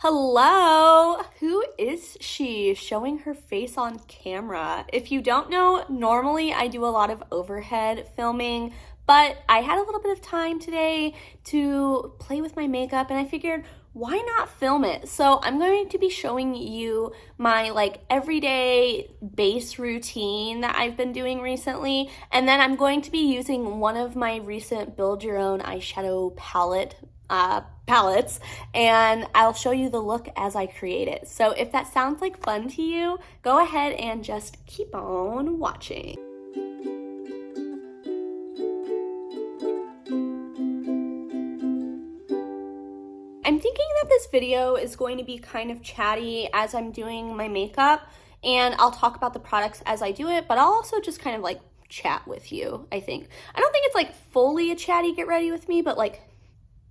Hello, who is she showing her face on camera? If you don't know, normally I do a lot of overhead filming, but I had a little bit of time today to play with my makeup and I figured, why not film it? So I'm going to be showing you my everyday base routine that I've been doing recently, and then I'm going to be using one of my recent build your own eyeshadow palettes, and I'll show you the look as I create it. So if that sounds like fun to you, go ahead and just keep on watching. I'm thinking that this video is going to be kind of chatty as I'm doing my makeup, and I'll talk about the products as I do it, but I'll also just kind of chat with you, I think. I don't think it's fully a chatty get ready with me, but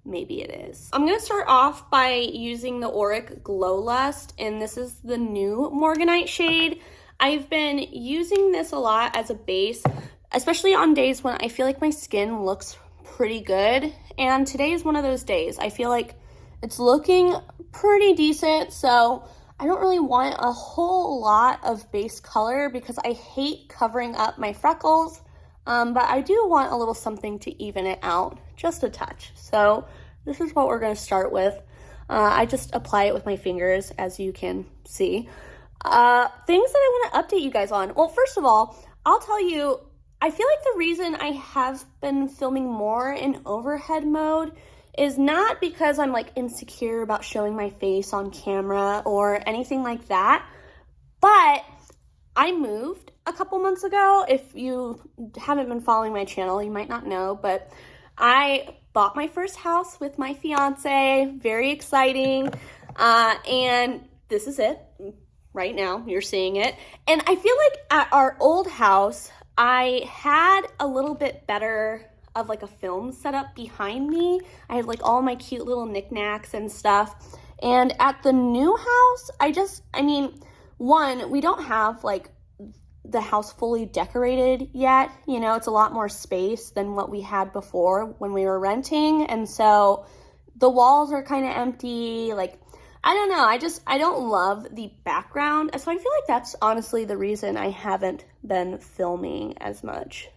maybe it is. I'm gonna start off by using the Auric Glow Lust, and this is the new Morganite shade. I've been using this a lot as a base, especially on days when I feel like my skin looks pretty good, and today is one of those days. I feel like it's looking pretty decent, so I don't really want a whole lot of base color because I hate covering up my freckles, but I do want a little something to even it out, just a touch. So this is what we're going to start with. I just apply it with my fingers, as you can see. Things that I want to update you guys on. Well, first of all, I'll tell you, I feel like the reason I have been filming more in overhead mode is not because I'm insecure about showing my face on camera or anything like that, but I moved a couple months ago. If you haven't been following my channel, you might not know, but I bought my first house with my fiance. Very exciting. And this is it right now. You're seeing it. And I feel like at our old house, I had a little bit better of a film setup behind me. I had all my cute little knickknacks and stuff. And at the new house, one, we don't have the house fully decorated yet. You know, it's a lot more space than what we had before when we were renting. And so the walls are kind of empty. I don't know. I don't love the background. So I feel like that's honestly the reason I haven't been filming as much,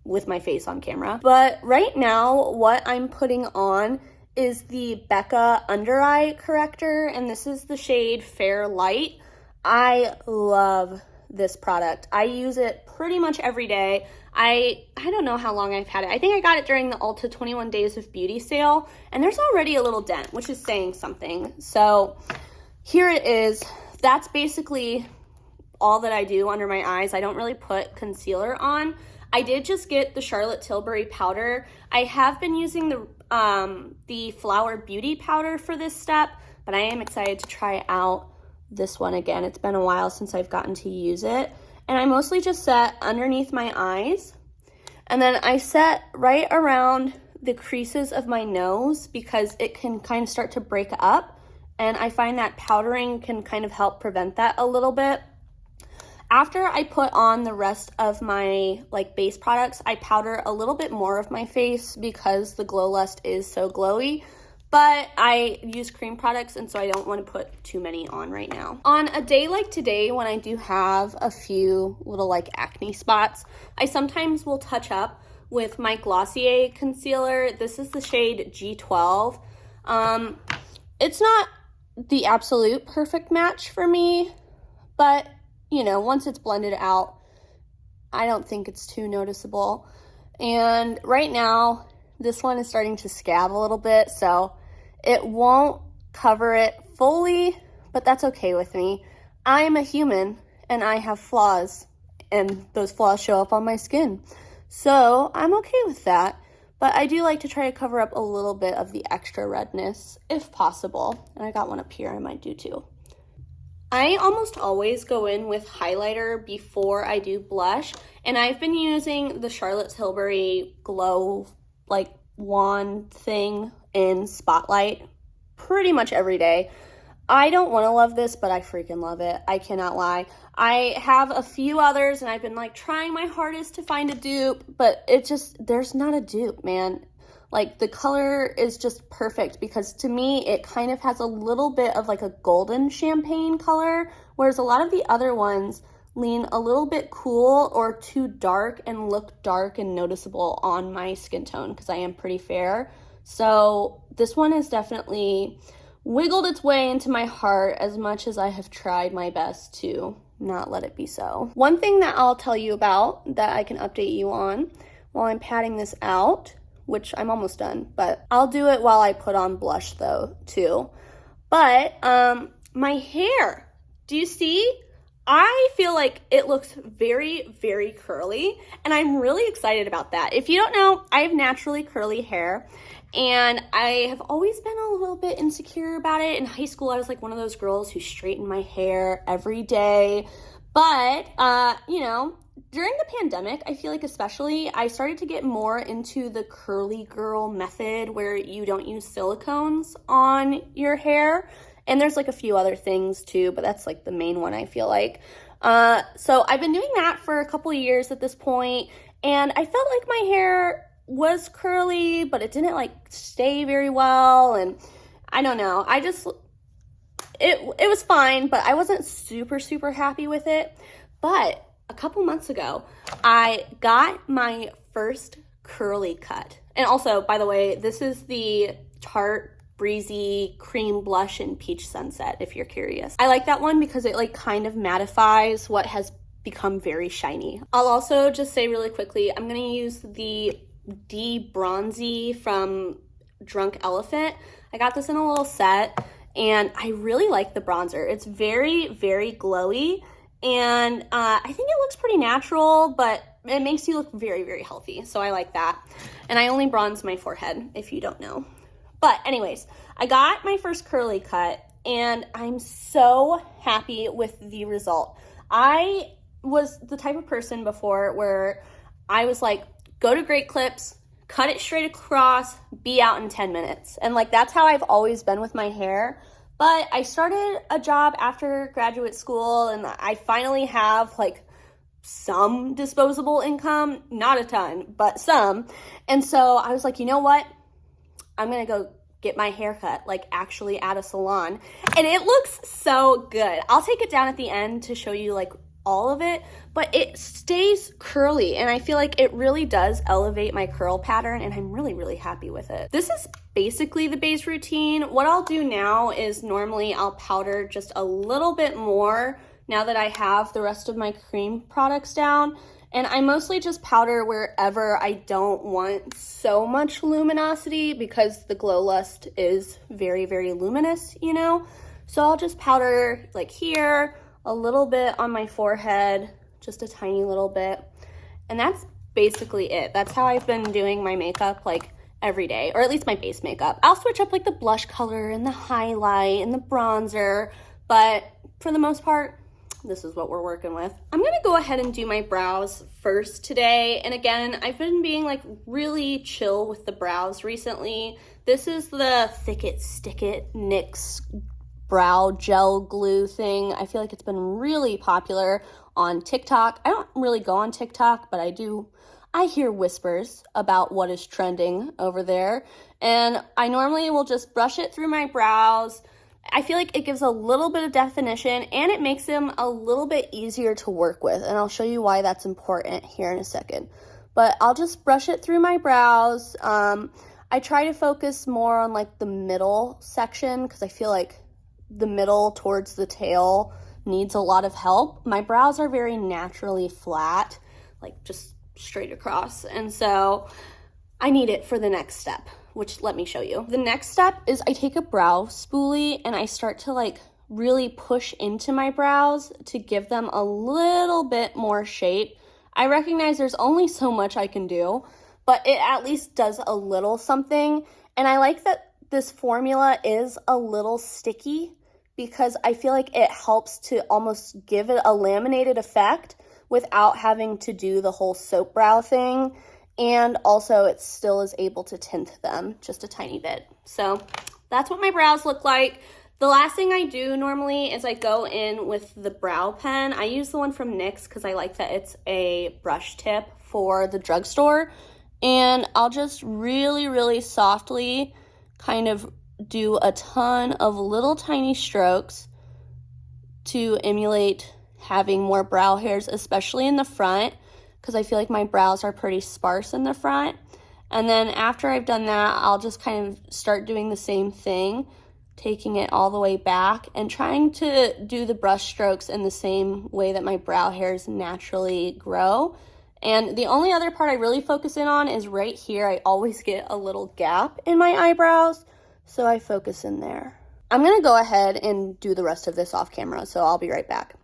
with my face on camera. But right now, what I'm putting on is the Becca Under Eye Corrector, and this is the shade Fair Light. I love this product. I use it pretty much every day. I don't know how long I've had it. I think I got it during the Ulta 21 Days of Beauty sale, and there's already a little dent, which is saying something. So here it is. That's basically all that I do under my eyes. I don't really put concealer on. I did just get the Charlotte Tilbury powder. I have been using the Flower Beauty powder for this step, but I am excited to try out this one again. It's been a while since I've gotten to use it. And I mostly just set underneath my eyes. And then I set right around the creases of my nose because it can kind of start to break up. And I find that powdering can kind of help prevent that a little bit. After I put on the rest of my base products, I powder a little bit more of my face because the Glow Lust is so glowy. But I use cream products, and so I don't want to put too many on right now. On a day like today, when I do have a few little acne spots, I sometimes will touch up with my Glossier concealer. This is the shade G12. It's not the absolute perfect match for me, but you know, once it's blended out, I don't think it's too noticeable. And right now, this one is starting to scab a little bit, so it won't cover it fully, but that's okay with me. I am a human, and I have flaws, and those flaws show up on my skin. So I'm okay with that, but I do like to try to cover up a little bit of the extra redness, if possible. And I got one up here, I might do too. I almost always go in with highlighter before I do blush, and I've been using the Charlotte Tilbury Glow wand thing in Spotlight pretty much every day. I don't want to love this, but I freaking love it. I cannot lie. I have a few others, and I've been trying my hardest to find a dupe, but there's not a dupe, man. Like, the color is just perfect because to me, it kind of has a little bit of like a golden champagne color, whereas a lot of the other ones lean a little bit cool or too dark and look dark and noticeable on my skin tone because I am pretty fair. So this one has definitely wiggled its way into my heart as much as I have tried my best to not let it be so. One thing that I'll tell you about that I can update you on while I'm patting this out, which I'm almost done, but I'll do it while I put on blush though too. But my hair, do you see? I feel like it looks very, very curly, and I'm really excited about that. If you don't know, I have naturally curly hair, and I have always been a little bit insecure about it. In high school, I was like one of those girls who straightened my hair every day. But, you know, during the pandemic, I feel like especially, I started to get more into the curly girl method where you don't use silicones on your hair. And there's like a few other things too, but that's like the main one I feel like. So I've been doing that for a couple of years at this point, and I felt like my hair was curly, but it didn't like stay very well, and I don't know. It was fine, but I wasn't super happy with it. But a couple months ago, I got my first curly cut. And also, by the way, this is the Tarte Breezy Cream Blush in Peach Sunset, if you're curious. I like that one because it like kind of mattifies what has become very shiny. I'll also just say really quickly, I'm gonna use the De-Bronzy from Drunk Elephant. I got this in a little set, and I really like the bronzer. It's very glowy, and I think it looks pretty natural, but it makes you look very healthy, so I like that. And I only bronze my forehead, if you don't know. But anyways, I got my first curly cut, and I'm so happy with the result. I was the type of person before where I was like, go to Great Clips, cut it straight across, be out in 10 minutes. And like, that's how I've always been with my hair. But I started a job after graduate school, and I finally have like some disposable income, not a ton, but some. And so I was like, you know what? I'm gonna go get my hair cut, like actually at a salon. And it looks so good. I'll take it down at the end to show you like all of it, but it stays curly, and I feel like it really does elevate my curl pattern, and I'm really happy with it. This is basically the base routine. What I'll do now is normally I'll powder just a little bit more now that I have the rest of my cream products down. And I mostly just powder wherever I don't want so much luminosity because the Glow Lust is very luminous, you know? So I'll just powder like here, a little bit on my forehead, just a tiny little bit. And that's basically it. That's how I've been doing my makeup like every day, or at least my base makeup. I'll switch up like the blush color and the highlight and the bronzer, but for the most part, this is what we're working with. I'm gonna go ahead and do my brows first today. And again, I've been being like really chill with the brows recently. This is the Thick It Stick It NYX brow gel glue thing. I feel like it's been really popular on TikTok. I don't really go on TikTok, but I hear whispers about what is trending over there. And I normally will just brush it through my brows. I feel like it gives a little bit of definition, and it makes them a little bit easier to work with. And I'll show you why that's important here in a second. But I'll just brush it through my brows. I try to focus more on like the middle section because I feel like the middle towards the tail needs a lot of help. My brows are very naturally flat, like just straight across. And so I need it for the next step, which let me show you. The next step is I take a brow spoolie and I start to like really push into my brows to give them a little bit more shape. I recognize there's only so much I can do, but it at least does a little something. And I like that this formula is a little sticky because I feel like it helps to almost give it a laminated effect without having to do the whole soap brow thing. And also it still is able to tint them just a tiny bit. So that's what my brows look like. The last thing I do normally is I go in with the brow pen. I use the one from NYX because I like that it's a brush tip for the drugstore. And I'll just really, really softly kind of do a ton of little tiny strokes to emulate having more brow hairs, especially in the front, because I feel like my brows are pretty sparse in the front. And then after I've done that, I'll just kind of start doing the same thing, taking it all the way back and trying to do the brush strokes in the same way that my brow hairs naturally grow. And the only other part I really focus in on is right here. I always get a little gap in my eyebrows, so I focus in there. I'm gonna go ahead and do the rest of this off camera, so I'll be right back.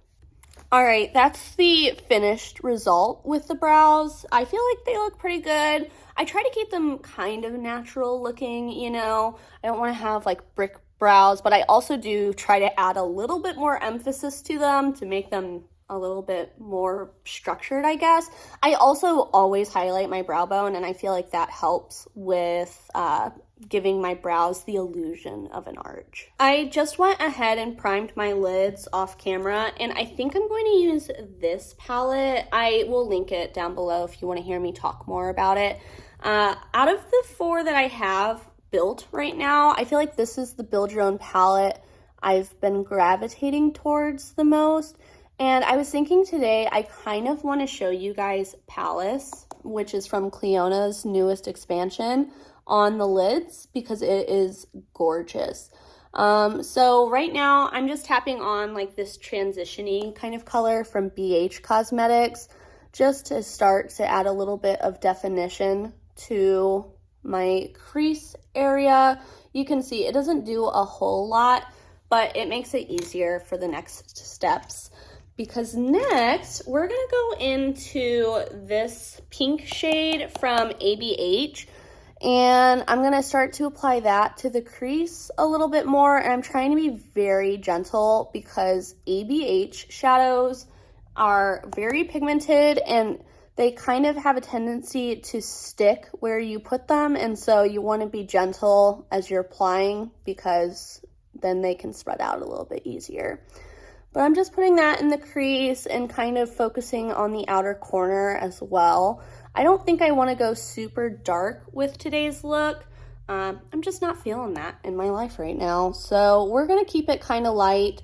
All right, that's the finished result with the brows. I feel like they look pretty good. I try to keep them kind of natural looking, you know. I don't want to have like brick brows, but I also do try to add a little bit more emphasis to them to make them a little bit more structured, I guess. I also always highlight my brow bone, and I feel like that helps with giving my brows the illusion of an arch. I just went ahead and primed my lids off camera, and I think I'm going to use this palette. I will link it down below if you want to hear me talk more about it. Out of the 4 that I have built right now, I feel like this is the build your own palette I've been gravitating towards the most. And I was thinking today I kind of want to show you guys Palace, which is from Cleona's newest expansion, on the lids because it is gorgeous. So right now I'm just tapping on like this transitioning kind of color from BH Cosmetics just to start to add a little bit of definition to my crease area. You can see it doesn't do a whole lot, but it makes it easier for the next steps. Because next, we're gonna go into this pink shade from ABH, and I'm gonna start to apply that to the crease a little bit more, and I'm trying to be very gentle because ABH shadows are very pigmented, and they kind of have a tendency to stick where you put them, and so you wanna be gentle as you're applying because then they can spread out a little bit easier. But I'm just putting that in the crease and kind of focusing on the outer corner as well. I don't think I want to go super dark with today's look. I'm just not feeling that in my life right now. So we're going to keep it kind of light,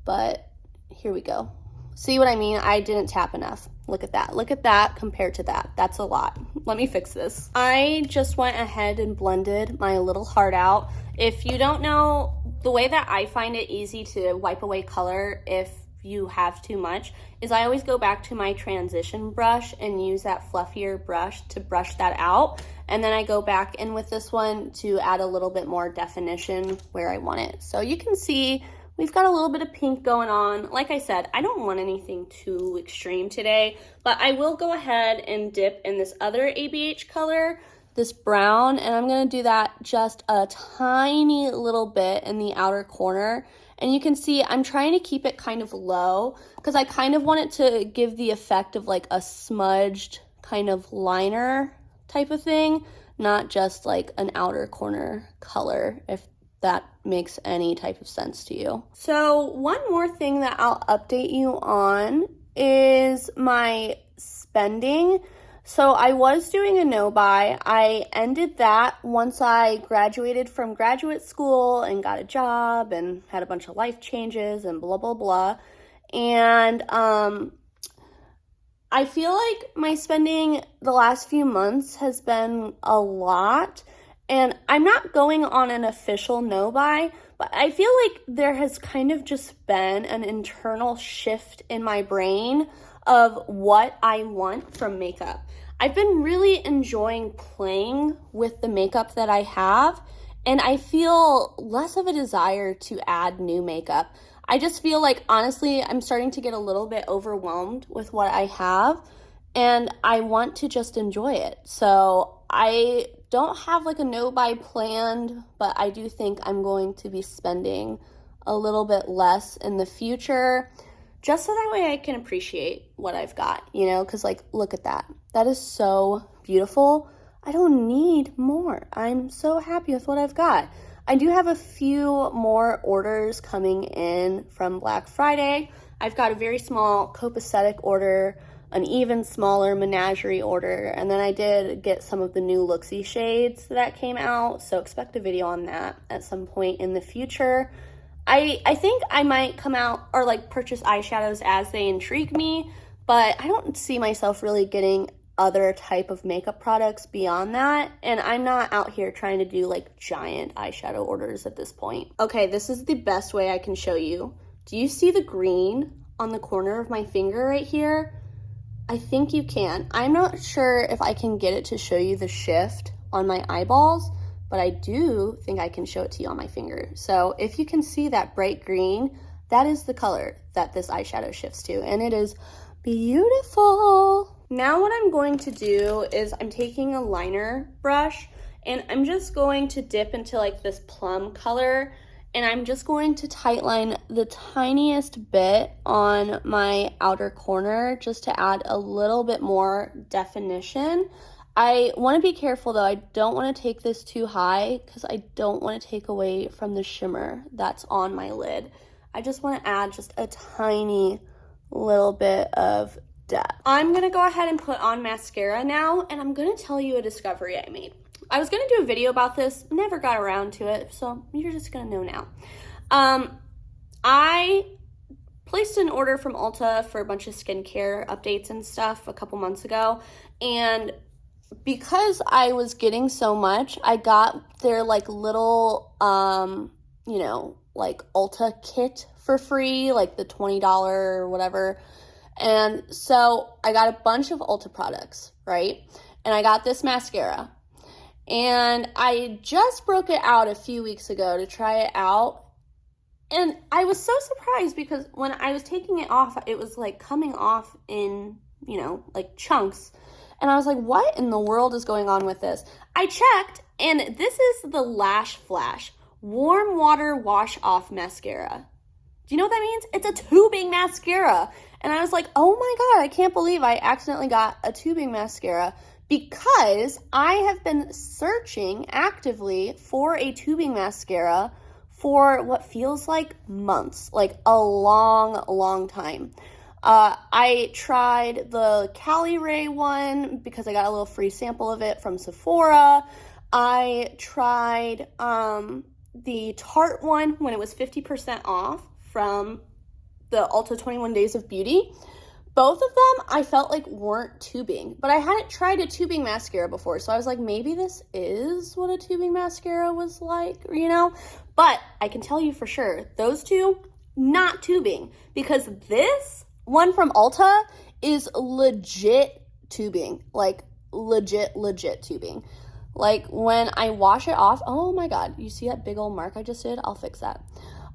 but here we go. See what I mean? I didn't tap enough. Look at that. Look at that compared to that. That's a lot. Let me fix this. I just went ahead and blended my little heart out. If you don't know, the way that I find it easy to wipe away color if you have too much is I always go back to my transition brush and use that fluffier brush to brush that out. And then I go back in with this one to add a little bit more definition where I want it. So you can see we've got a little bit of pink going on. Like I said, I don't want anything too extreme today, but I will go ahead and dip in this other ABH color, this brown, and I'm going to do that just a tiny little bit in the outer corner. And you can see I'm trying to keep it kind of low because I kind of want it to give the effect of like a smudged kind of liner type of thing, not just like an outer corner color, if that makes any type of sense to you. So one more thing that I'll update you on is my spending. So I was doing a no-buy. I ended that once I graduated from graduate school and got a job and had a bunch of life changes and blah, blah, blah. And I feel like my spending the last few months has been a lot. And I'm not going on an official no-buy, but I feel like there has kind of just been an internal shift in my brain of what I want from makeup. I've been really enjoying playing with the makeup that I have, and I feel less of a desire to add new makeup. I just feel like, honestly, I'm starting to get a little bit overwhelmed with what I have, and I want to just enjoy it. So I don't have like a no-buy planned, but I do think I'm going to be spending a little bit less in the future, just so that way I can appreciate what I've got, you know, because like, look at that. That is so beautiful. I don't need more. I'm so happy with what I've got. I do have a few more orders coming in from Black Friday. I've got a very small copacetic order an even smaller menagerie order. And then I did get some of the new Looksy shades that came out, so expect a video on that at some point in the future. I think I might come out or like purchase eyeshadows as they intrigue me, but I don't see myself really getting other type of makeup products beyond that, and I'm not out here trying to do like giant eyeshadow orders at this point. Okay, this is the best way I can show you. Do you see the green on the corner of my finger right here? I think you can. I'm not sure if I can get it to show you the shift on my eyeballs, but I do think I can show it to you on my finger. So if you can see that bright green, that is the color that this eyeshadow shifts to, and it is beautiful. Now what I'm going to do is I'm taking a liner brush and I'm just going to dip into like this plum color, and I'm just going to tightline the tiniest bit on my outer corner just to add a little bit more definition. I want to be careful though. I don't want to take this too high because I don't want to take away from the shimmer that's on my lid. I just want to add just a tiny little bit of depth. I'm going to go ahead and put on mascara now, and I'm going to tell you a discovery I made. I was going to do a video about this, never got around to it, so you're just going to know now. I placed an order from Ulta for a bunch of skincare updates and stuff a couple months ago, and because I was getting so much, I got their like little, you know, like Ulta kit for free, like the $20 or whatever. And so I got a bunch of Ulta products, right? And I got this mascara. And I just broke it out a few weeks ago to try it out. And I was so surprised because when I was taking it off, it was like coming off in, you know, like chunks. And I was like, what in the world is going on with this? I checked, and this is the Lash Flash Warm Water Wash Off Mascara. Do you know what that means? It's a tubing mascara. And I was like, oh my God, I can't believe I accidentally got a tubing mascara, because I have been searching actively for a tubing mascara for what feels like months, like a long time. I tried the Cali Ray one because I got a little free sample of it from Sephora. I tried the Tarte one when it was 50% off from the Ulta 21 Days of Beauty. Both of them I felt like weren't tubing, but I hadn't tried a tubing mascara before, so I was like, maybe this is what a tubing mascara was like, you know? But I can tell you for sure, those two, not tubing, because this one from Ulta is legit tubing, like legit tubing. Like when I wash it off, oh my God, you see that big old mark I just did? I'll fix that.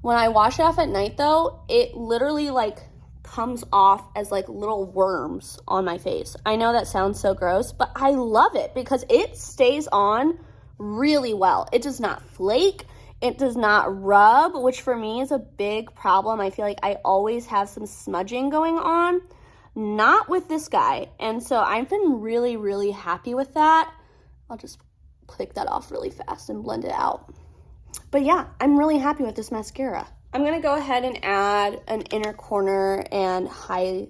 When I wash it off at night though, it literally like comes off as like little worms on my face. I know that sounds so gross, but I love it because it stays on really well. It does not flake. It does not rub, which for me is a big problem. I feel like I always have some smudging going on. Not with this guy. And so I've been really happy with that. I'll just click that off really fast and blend it out. But yeah, I'm really happy with this mascara. I'm going to go ahead and add an inner corner and I'm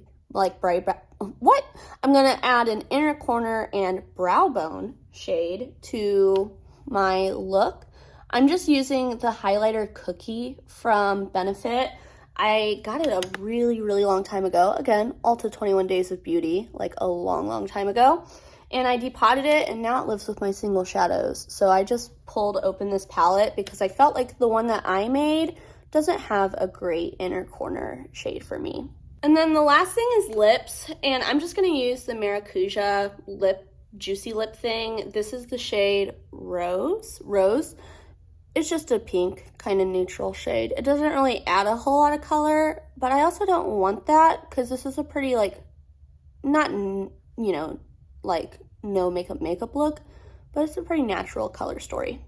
going to add an inner corner and brow bone shade to my look. I'm just using the highlighter Cookie from Benefit. I got it a really long time ago. Again, Ulta 21 Days of Beauty, like a long time ago. And I depotted it, and now it lives with my single shadows. So I just pulled open this palette because I felt like the one that I made doesn't have a great inner corner shade for me. And then the last thing is lips, and I'm just going to use the Maracuja Juicy Lip thing. This is the shade Rose. It's just a pink, kind of neutral shade. It doesn't really add a whole lot of color, but I also don't want that because this is a pretty, like, not, you know, like, no makeup look, but it's a pretty natural color story.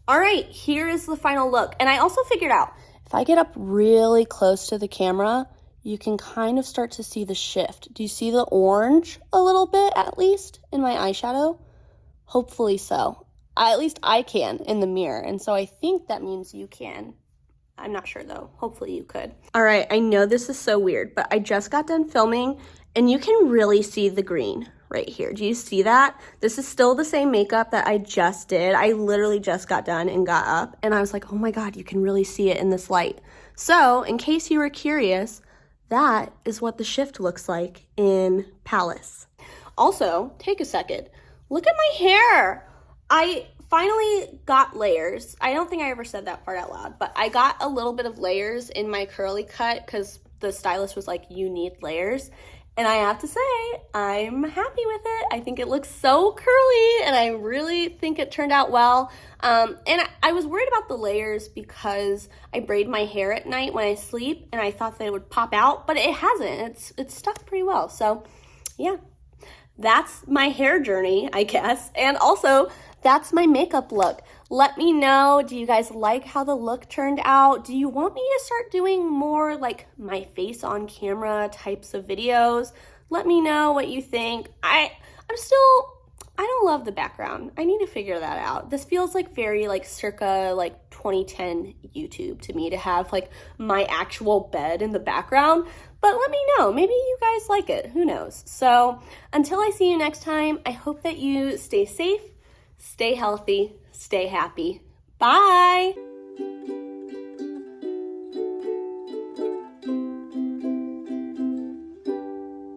All right, here is the final look. And I also figured out, if I get up really close to the camera, you can kind of start to see the shift. Do you see the orange a little bit, at least, in my eyeshadow? Hopefully so. At least I can in the mirror, and so I think that means you can I'm not sure though. Hopefully you could. All right, I know this is so weird, but I just got done filming and you can really see the green right here. Do you see that? This is still the same makeup that I just did. I literally just got done and got up and I was like, oh my God, you can really see it in this light. So in case you were curious, that is what the shift looks like in Palace. Also, take a second. Look at my hair. I finally got layers. I don't think I ever said that part out loud, but I got a little bit of layers in my curly cut because the stylist was like, you need layers. And I have to say, I'm happy with it. I think it looks so curly and I really think it turned out well. And I was worried about the layers because I braid my hair at night when I sleep and I thought that it would pop out, but it hasn't. It's stuck pretty well. So yeah, that's my hair journey, I guess. And also, that's my makeup look. Let me know, do you guys like how the look turned out? Do you want me to start doing more like my face on camera types of videos? Let me know what you think. I don't love the background. I need to figure that out. This feels like very like circa like 2010 YouTube to me to have like my actual bed in the background. But let me know, maybe you guys like it, who knows? So until I see you next time, I hope that you stay safe, stay healthy, stay happy. Bye.